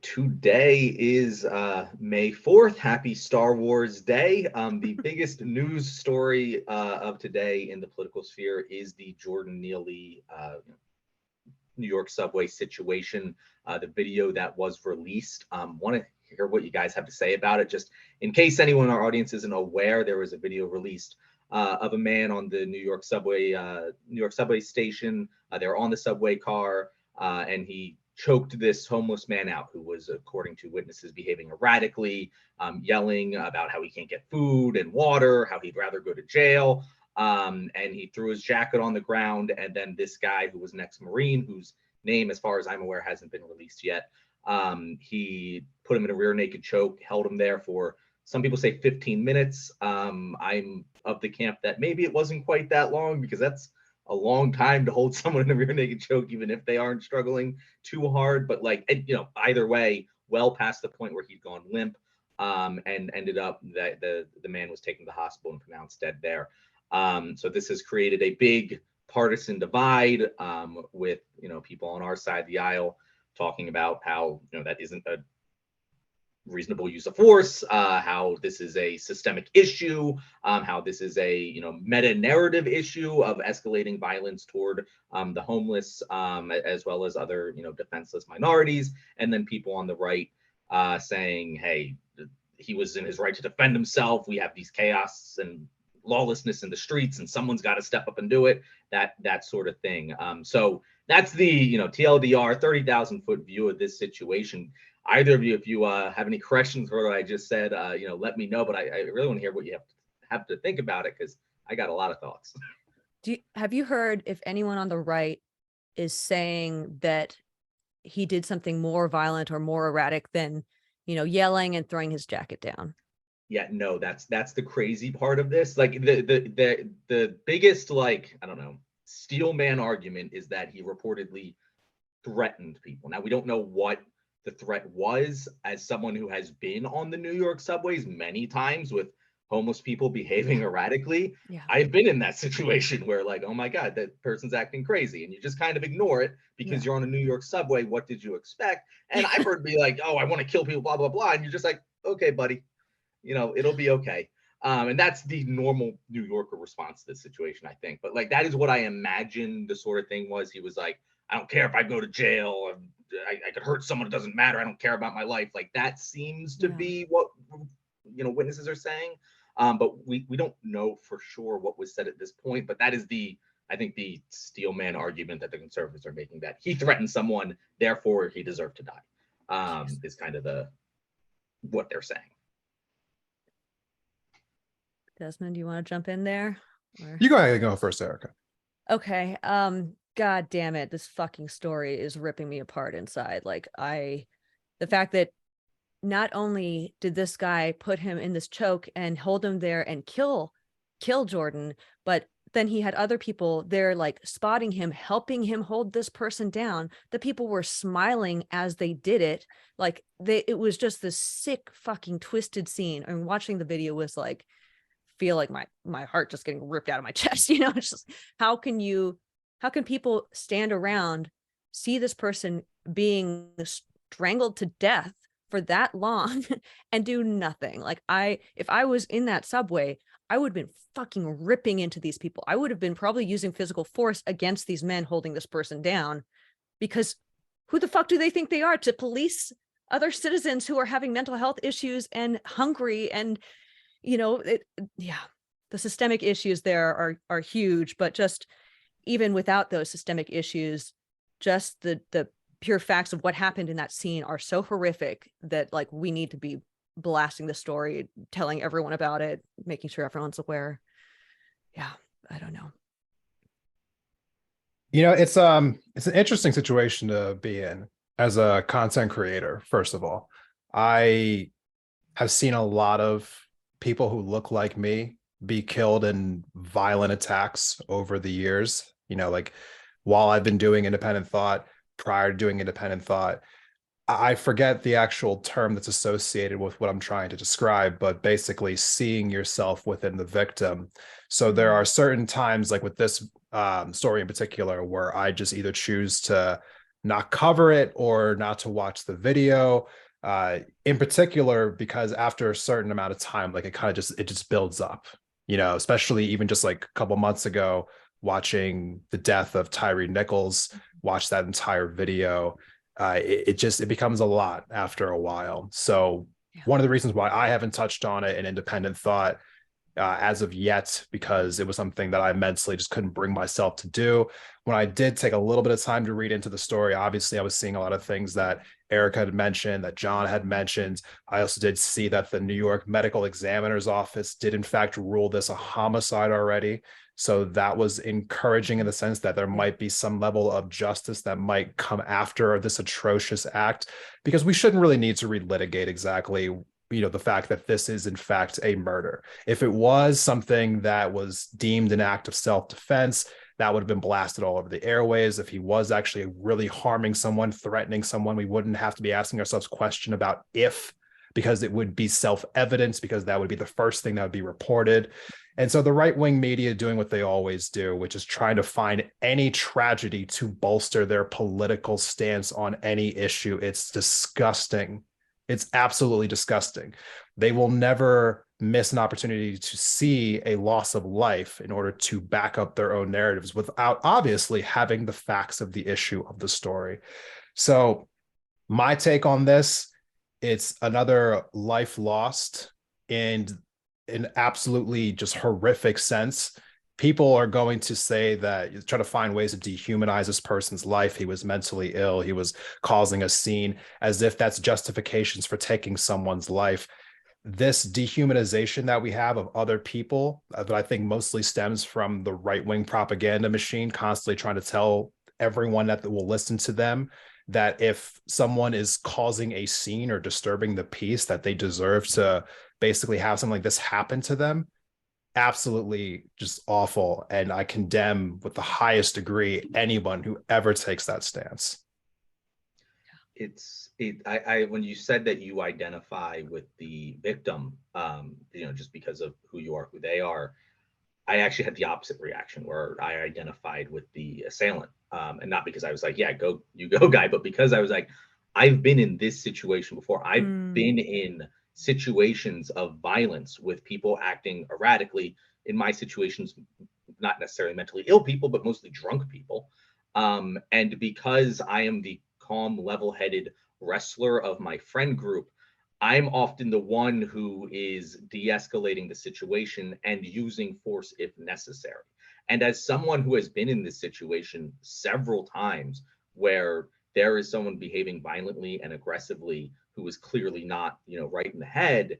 today is May 4th. Happy Star Wars Day. The biggest news story of today in the political sphere is the Jordan Neely New York subway situation. The video that was released. Want to hear what you guys have to say about it. Just in case anyone in our audience isn't aware, there was a video released of a man on the New York subway station. They were on the subway car, and he choked this homeless man out who was, according to witnesses, behaving erratically, yelling about how he can't get food and water, how he'd rather go to jail. And he threw his jacket on the ground. And then this guy who was an ex-Marine, whose name, as far as I'm aware, hasn't been released yet, he put him in a rear naked choke, held him there for, some people say 15 minutes. I'm of the camp that maybe it wasn't quite that long, because that's a long time to hold someone in a rear naked choke, even if they aren't struggling too hard. But either way, well past the point where he'd gone limp, and ended up that the man was taken to the hospital and pronounced dead there. So this has created a big partisan divide, with people on our side of the aisle talking about how that isn't a reasonable use of force, how this is a systemic issue, how this is a meta narrative issue of escalating violence toward the homeless, as well as other defenseless minorities, and then people on the right saying, hey, he was in his right to defend himself. We have these chaos and lawlessness in the streets, and someone's got to step up and do it. That sort of thing. So that's the TLDR 30,000-foot view of this situation. Either of you, if you have any corrections for what I just said, let me know. But I really want to hear what you have to think about it, because I got a lot of thoughts. Have you heard if anyone on the right is saying that he did something more violent or more erratic than, yelling and throwing his jacket down? Yeah, no, that's the crazy part of this. Like the biggest, I don't know, steel man argument is that he reportedly threatened people. Now, we don't know what the threat was. As someone who has been on the New York subways many times with homeless people behaving erratically, Yeah. I've been in that situation where, oh my God, that person's acting crazy, and you just kind of ignore it because you're on a New York subway. What did you expect? And I've heard be like, oh, I want to kill people, blah, blah, blah. And you're just like, okay, buddy, it'll be okay. And that's the normal New Yorker response to this situation, I think. But that is what I imagine the sort of thing was. He was like, I don't care if I go to jail, I could hurt someone, it doesn't matter, I don't care about my life. That seems to be what witnesses are saying. But we don't know for sure what was said at this point. But that is I think the steel man argument that the conservatives are making, that he threatened someone, therefore he deserved to die, is kind of what they're saying. Desmond, do you want to jump in there? You go ahead and go first, Erica. Okay. God damn it. This fucking story is ripping me apart inside. The fact that not only did this guy put him in this choke and hold him there and kill Jordan, but then he had other people there, spotting him, helping him hold this person down. The people were smiling as they did it. It was just this sick fucking twisted scene. And watching the video was feel like my heart just getting ripped out of my chest. It's just, how can people stand around, see this person being strangled to death for that long and do nothing? If I was in that subway, I would have been fucking ripping into these people. I would have been probably using physical force against these men holding this person down, because who the fuck do they think they are to police other citizens who are having mental health issues and hungry? And the systemic issues there are huge. But just even without those systemic issues, just the pure facts of what happened in that scene are so horrific that we need to be blasting the story, telling everyone about it, making sure everyone's aware. Yeah, I don't know. It's an interesting situation to be in as a content creator. First of all, I have seen a lot of people who look like me be killed in violent attacks over the years. While I've been doing independent thought, prior to doing independent thought, I forget the actual term that's associated with what I'm trying to describe, but basically seeing yourself within the victim. So there are certain times, like with this story in particular, where I just either choose to not cover it or not to watch the video. In particular, because after a certain amount of time, like it just builds up, especially even just like a couple months ago, watching the death of Tyree Nichols, watch that entire video. It becomes a lot after a while. So one of the reasons why I haven't touched on it in independent thought as of yet, because it was something that I mentally just couldn't bring myself to do. When I did take a little bit of time to read into the story, obviously I was seeing a lot of things that Erica had mentioned, that John had mentioned. I also did see that the New York Medical Examiner's Office did in fact rule this a homicide already. So that was encouraging in the sense that there might be some level of justice that might come after this atrocious act, because we shouldn't really need to relitigate exactly the fact that this is in fact a murder. If it was something that was deemed an act of self-defense, that would have been blasted all over the airways. If he was actually really harming someone, threatening someone, we wouldn't have to be asking ourselves question about if, because it would be self-evident, because that would be the first thing that would be reported. And so the right-wing media doing what they always do, which is trying to find any tragedy to bolster their political stance on any issue. It's disgusting. It's absolutely disgusting. They will never miss an opportunity to see a loss of life in order to back up their own narratives without obviously having the facts of the issue of the story. So my take on this, it's another life lost in an absolutely just horrific sense. People are going to say that, try to find ways to dehumanize this person's life. He was mentally ill. He was causing a scene, as if that's justifications for taking someone's life. This dehumanization that we have of other people, that I think mostly stems from the right-wing propaganda machine constantly trying to tell everyone that will listen to them that if someone is causing a scene or disturbing the peace, that they deserve to basically have something like this happen to them. Absolutely just awful. And I condemn with the highest degree anyone who ever takes that stance. I when you said that you identify with the victim, just because of who you are, who they are, I actually had the opposite reaction where I identified with the assailant. And not because I was like, yeah, go, you go, guy, but because I was like, I've been in this situation before. I've been in situations of violence with people acting erratically. In my situations, not necessarily mentally ill people, but mostly drunk people. And because I am the calm, level headed wrestler of my friend group, I'm often the one who is de escalating the situation and using force if necessary. And as someone who has been in this situation several times where there is someone behaving violently and aggressively who is clearly not, right in the head,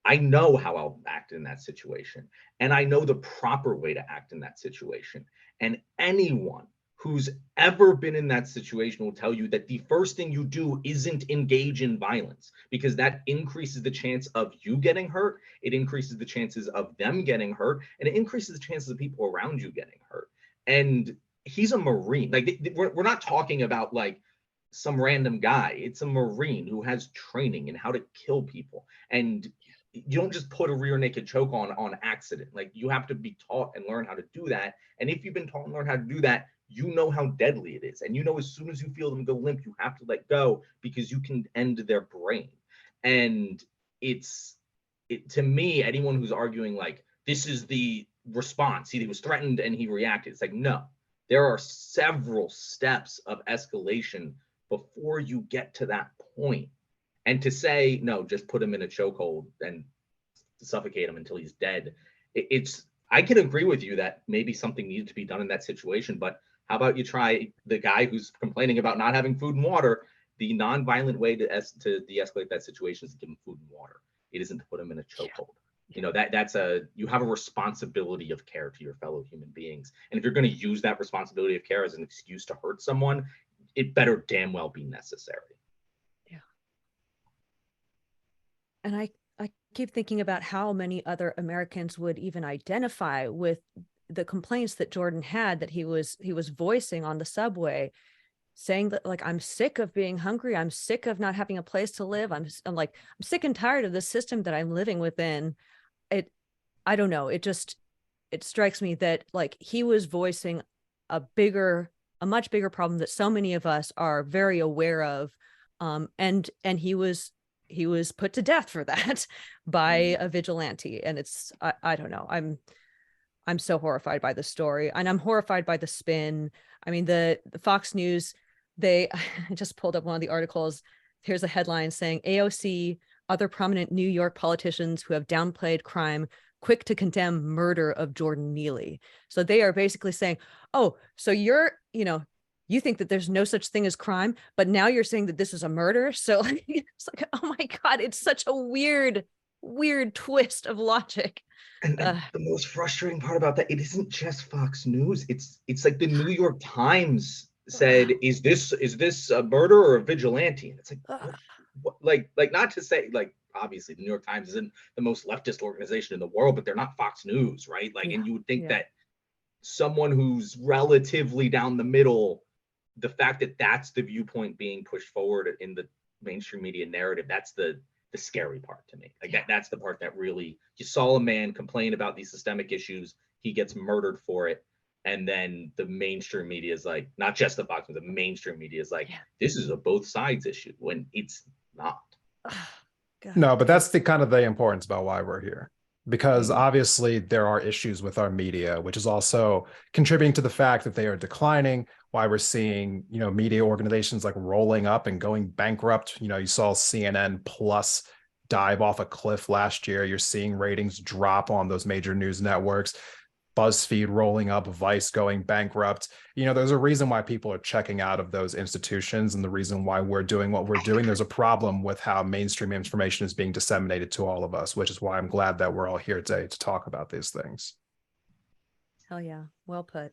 I know how I'll act in that situation. And I know the proper way to act in that situation. And anyone who's ever been in that situation will tell you that the first thing you do isn't engage in violence, because that increases the chance of you getting hurt. It increases the chances of them getting hurt, and it increases the chances of people around you getting hurt. And he's a Marine. Like, we're not talking about like some random guy. It's a Marine who has training in how to kill people. And you don't just put a rear naked choke on accident. Like, you have to be taught and learn how to do that. And if you've been taught and learned how to do that, you know how deadly it is. And as soon as you feel them go limp, you have to let go, because you can end their brain. And to me, anyone who's arguing like this is the response, he was threatened and he reacted, it's like, no, there are several steps of escalation before you get to that point. And to say, no, just put him in a chokehold and suffocate him until he's dead. I can agree with you that maybe something needed to be done in that situation, but how about you try the guy who's complaining about not having food and water? The non-violent way to de-escalate that situation is to give him food and water. It isn't to put him in a chokehold. You have a responsibility of care to your fellow human beings. And if you're going to use that responsibility of care as an excuse to hurt someone, it better damn well be necessary. And I keep thinking about how many other Americans would even identify with the complaints that Jordan had, that he was voicing on the subway, saying that, like, I'm sick of being hungry. I'm sick of not having a place to live. I'm sick and tired of the system that I'm living within. I don't know. It strikes me that, like, he was voicing a bigger a much bigger problem that so many of us are very aware of. And he was put to death for that by a vigilante. And it's, I don't know. I'm so horrified by the story, and I'm horrified by the spin. I mean, the Fox News, I just pulled up one of the articles. Here's a headline saying AOC, other prominent New York politicians who have downplayed crime, quick to condemn murder of Jordan Neely. So they are basically saying, oh, so you think that there's no such thing as crime, but now you're saying that this is a murder. So it's like, oh my God, it's such a weird twist of logic. And the most frustrating part about that, it isn't just Fox News. It's like the New York Times said, "Is this a murder or a vigilante?" And it's like, what, like not to say, like, obviously the New York Times isn't the most leftist organization in the world, but they're not Fox News, right? Like, and you would think that someone who's relatively down the middle, the fact that that's the viewpoint being pushed forward in the mainstream media narrative, that's the scary part to me. Like that's the part that really, you saw a man complain about these systemic issues, he gets murdered for it, and then the mainstream media is like, not just the Fox, but the mainstream media is like, this is a both sides issue, when it's not. No, but that's the kind of the importance about why we're here, because obviously there are issues with our media, which is also contributing to the fact that they are declining. Why we're seeing, media organizations like rolling up and going bankrupt. You saw CNN Plus dive off a cliff last year. You're seeing ratings drop on those major news networks. BuzzFeed rolling up, Vice going bankrupt. There's a reason why people are checking out of those institutions, and the reason why we're doing what we're doing. There's a problem with how mainstream information is being disseminated to all of us, which is why I'm glad that we're all here today to talk about these things. Hell yeah. Well put.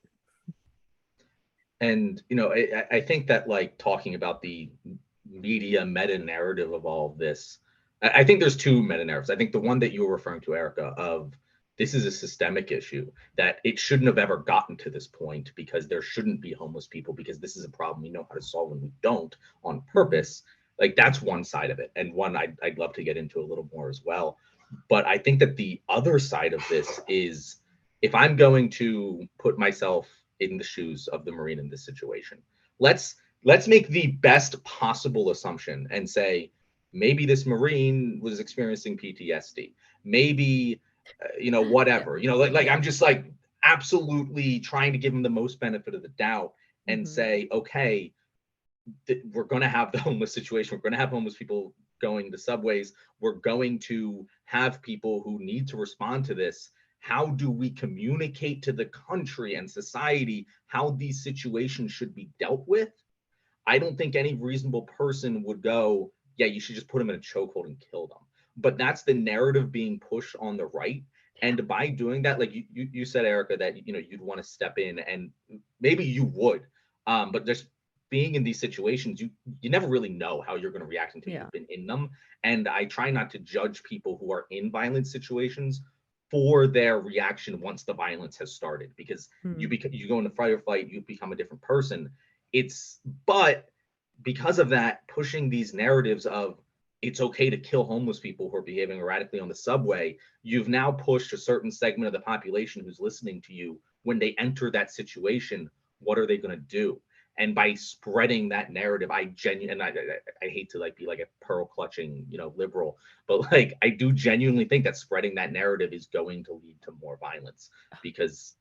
And, I think that, like, talking about the media meta narrative of all of this, I think there's two meta narratives. I think the one that you were referring to, Erica, of this is a systemic issue, that it shouldn't have ever gotten to this point because there shouldn't be homeless people, because this is a problem we know how to solve and we don't on purpose. Like, that's one side of it, and one I'd love to get into a little more as well. But I think that the other side of this is, if I'm going to put myself in the shoes of the Marine in this situation, let's make the best possible assumption and say, maybe this Marine was experiencing PTSD, maybe whatever, I'm just like absolutely trying to give him the most benefit of the doubt and say, okay, we're going to have the homeless situation, we're going to have homeless people going to subways, we're going to have people who need to respond to this. How do we communicate to the country and society how these situations should be dealt with? I don't think any reasonable person would go, yeah, you should just put them in a chokehold and kill them. But that's the narrative being pushed on the right. And by doing that, like you said, Erica, that you'd want to step in, and maybe you would. But just being in these situations, you never really know how you're going to react until you've been in them. And I try not to judge people who are in violent situations for their reaction once the violence has started, because you go into fight or flight, you become a different person. But because of that, pushing these narratives of it's okay to kill homeless people who are behaving erratically on the subway, you've now pushed a certain segment of the population who's listening to you. When they enter that situation, what are they going to do? And by spreading that narrative, I hate to be like a pearl clutching, liberal, but like I do genuinely think that spreading that narrative is going to lead to more violence, because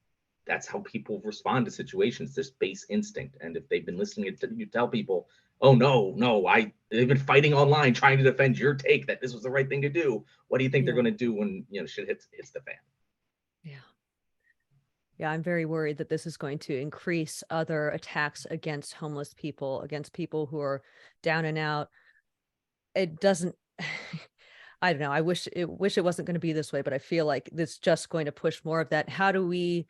that's how people respond to situations, this base instinct. And if they've been listening to you tell people, oh no, they've been fighting online trying to defend your take that this was the right thing to do, what do you think they're going to do when shit hits the fan? Yeah, I'm very worried that this is going to increase other attacks against homeless people, against people who are down and out. It doesn't, I don't know. I wish it wasn't going to be this way, but I feel like it's just going to push more of that. How do we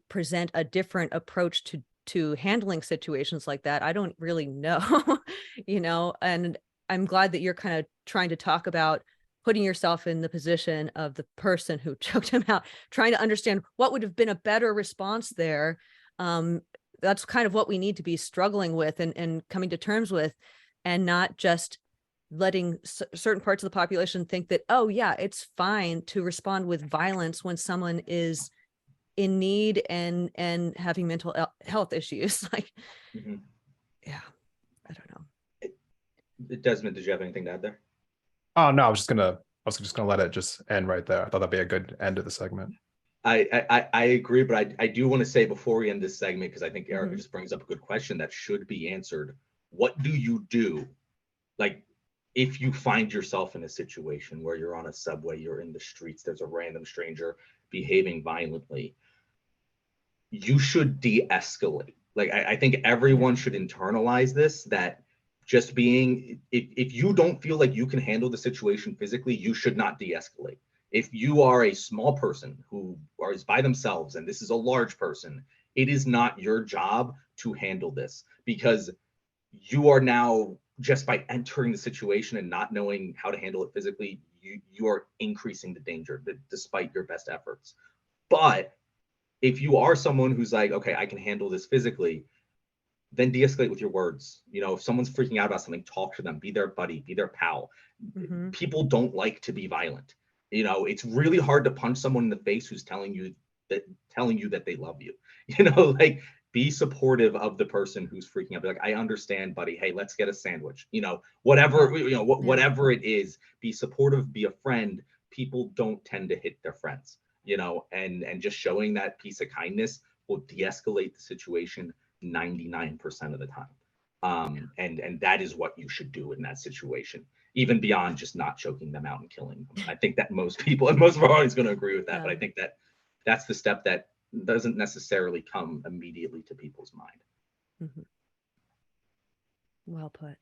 present a different approach to handling situations like that? I don't really know, and I'm glad that you're kind of trying to talk about putting yourself in the position of the person who choked him out, trying to understand what would have been a better response there. That's kind of what we need to be struggling with and coming to terms with, and not just letting certain parts of the population think that, oh yeah, it's fine to respond with violence when someone is in need and having mental health issues. Like, Mhm. yeah, I don't know. Desmond, did you have anything to add there? Oh no, I was just gonna let it just end right there. I thought that'd be a good end to the segment. I agree, but I do want to say before we end this segment, because I think Erica Mhm. just brings up a good question that should be answered. What do you do? Like, if you find yourself in a situation where you're on a subway, you're in the streets, there's a random stranger behaving violently, you should de-escalate. Like, I think everyone should internalize this, that just being, if you don't feel like you can handle the situation physically, you should not de-escalate. If you are a small person who is by themselves and this is a large person, it is not your job to handle this, because you are now, just by entering the situation and not knowing how to handle it physically, you are increasing the danger despite your best efforts. But if you are someone who's like, okay, I can handle this physically, then de-escalate with your words. You know, if someone's freaking out about something, talk to them, be their buddy, be their pal. Mhm. People don't like to be violent. You know, it's really hard to punch someone in the face who's telling you that they love you. You know, like, be supportive of the person who's freaking out. Be like, I understand, buddy. Hey, let's get a sandwich. You know, whatever, Yeah. you know, whatever it is, be supportive, be a friend. People don't tend to hit their friends, you know, and just showing that piece of kindness will de-escalate the situation 99% of the time. And that is what you should do in that situation, even beyond just not choking them out and killing them. I think that most people and most of our audience are going to agree with that, but I Yeah. think that that's the step that doesn't necessarily come immediately to people's mind. Mhm. Well put.